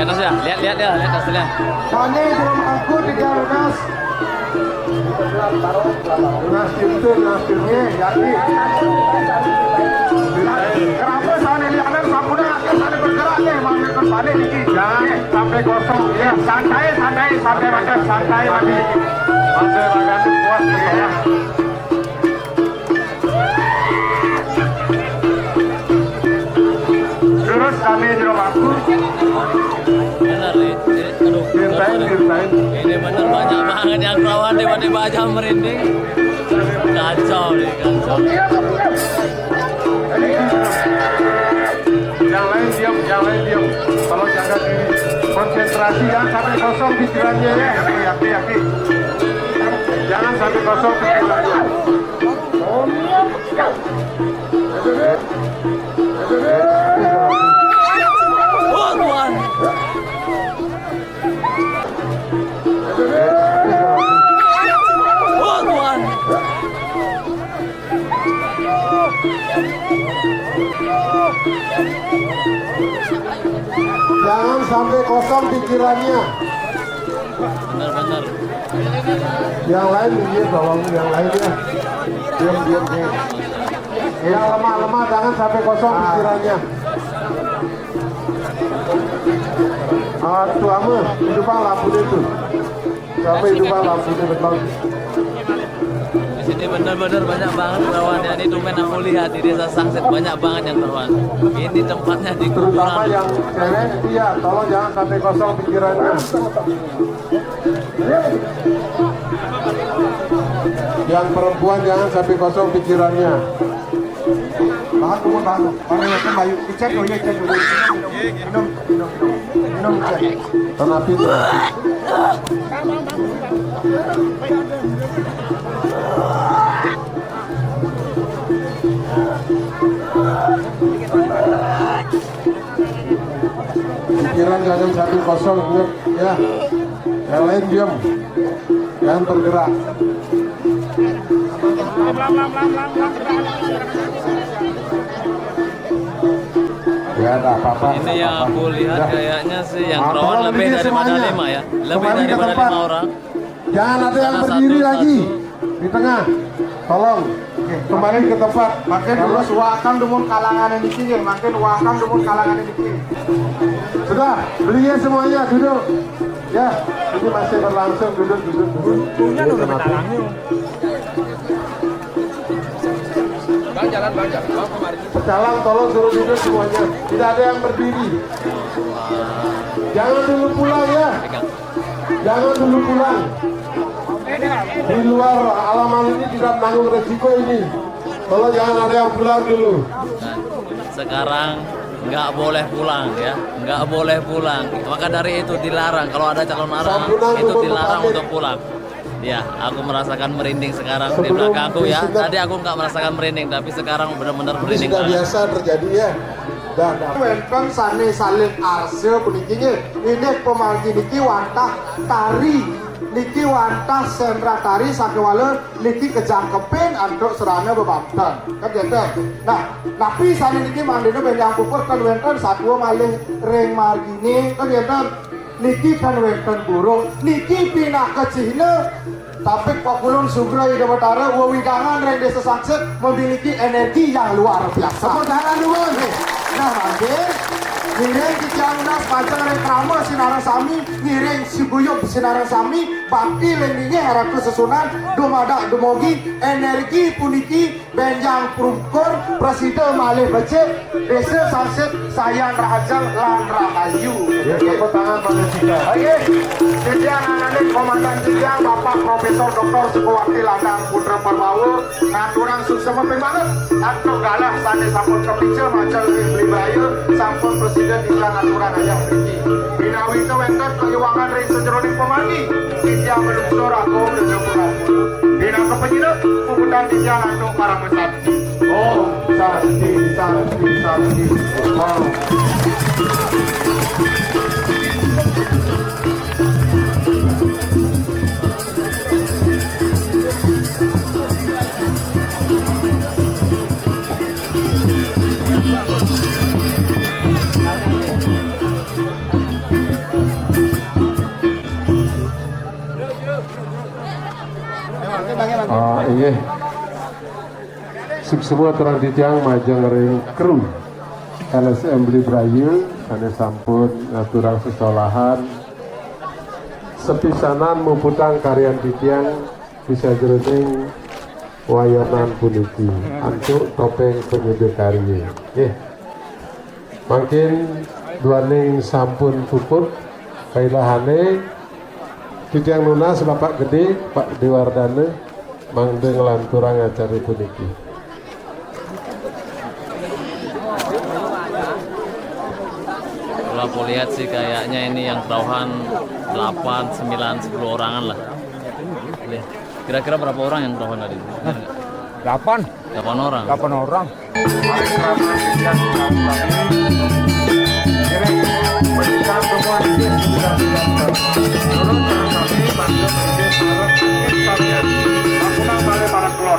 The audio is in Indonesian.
atas ya, lihat hasilnya. Sani belum angkut 3 lunas timnya yakin. Kenapa Sani lihat sampurna Sani bergerak nih manggil ke Sani Niki. Jangan sampai kosong ya, santai makan santai lagi. Sampai makan puas ya. Terus kami belum angkut. Benar nih, aduh. Ceritain. Ini bener banyak banget yang lawan tiba-tiba aja merinding. Kacau nih, kacau. Yang lain diam. Tolong jaga diri. Konsentrasi jangan sampai kosong pikirannya ya. Yakin. Jangan sampai kosong pikirannya. Oh Tuhan. Oh Tuhan. Jangan sampai kosong pikirannya. Benar. Yang lain minggir tolong, yang lainnya diam. Yang lemah jangan sampai kosong pikirannya. Tuh ama, hidupkan lampu itu. Sampai hidupkan lampu itu betul. Di sini benar-benar banyak banget lawannya. Ini tumen aku lihat di desa Sangsit banyak banget yang lawan. Ini tempatnya di Terutama kuburan. yang cewek, iya, tolong jangan sampai kosong pikirannya. Yang perempuan jangan sampai kosong pikirannya. Bahan. Yang bayu, cek dulu. Minum. Tenapi. Pikiran jangan sampai kosong, ya. Yang lain diam, jangan bergerak. Ya, ada apa-apa. Ini yang aku lihat kayaknya sih yang lawan lebih daripada 5 ya. Lebih Kembali ke daripada tempat. 5 orang. Jangan ada yang Salah berdiri satu, lagi di tengah. Tolong kembali ke tempat. Makin terus wakan dumun kalangan ini kiri, makin wakan dumun kalangan ini kiri. Sudah, belinya semuanya duduk. Ya, ini masih berlangsung duduk. Untungnya udah betalangnya. Bang jalan. Bang kemarin. Pecalang tolong suruh duduk semuanya. Tidak ada yang berdiri. Jangan dulu pulang ya. Jangan dulu pulang. Di luar halaman ini tidak menanggung resiko ini. Tolong jangan ada yang pulang dulu. Dan sekarang nggak boleh pulang ya, nggak boleh pulang. Maka dari itu dilarang kalau ada calon arah itu dilarang untuk pulang. Ya, aku merasakan merinding sekarang di belakangku ya. Tadi aku nggak merasakan merinding, tapi sekarang benar-benar Ini merinding. sudah banget. biasa terjadi ya. Dan welcome sane salin arse punikinya. Ini pemalgi niki wantah tari. Niki wantah sentra tari sakewala niki kejangkepen antuk serana bebantan. Kan gitu. Nah, tapi sane niki mandene benjang kukur kan wenten satwa malih ring margine kan gitu. Niki kan wenten burung, niki pinah ke Cina. Tapi Pakulun Sugro Ida Batara Wawidangan Reng Desa Sangsit memiliki energi yang luar biasa. Tepuk tangan dulu nih. Nah, nanti ngiring Kijang Unas Pancang Reng Krama Sinarang Sami, ngiring Sibuyup Sinarang Sami, bakti lendingnya haraku sesunan, dumadak dumugi, energi puniki, benjang prungkur, presiden malih becek, Desa Sangsit Sayan Rahajang Lan Rahayu. Ya, tepuk tangan pada kita. Oke, Kijang Anganik Komandan Kijang Bapak Profesor Dr. Sukawati Landang Putra Parbawa, ngaturan suksema banget, atau galah sane sampun kepicil macam Libraya, sampun presiden Kijang aturan ayah beri. Binawi itu wenten penyuwangan ring sejeroning pemangi, Kijang menuksur agung dan jemuran. Bina kepenyidik, puputan Kijang untuk para mesakti. Oh, sakti. Oh. sub semua terang titiang majang ring kru LSM beli brayu ane sampun ngaturang sesolahan sepisanan muputang karyan titiang bisa jroning wayanan puniki antuk topeng penyudur karya makin duaning sampun puput kailahane titiang lunas Bapak Gede Pak Dewardana mangde ngelanturang acara puniki. Kalau aku lihat sih kayaknya ini yang terauhan 8, 9, 10 orangan lah. Kira-kira berapa orang yang terauhan tadi? 8 orang. 8 orang. Menurut kami,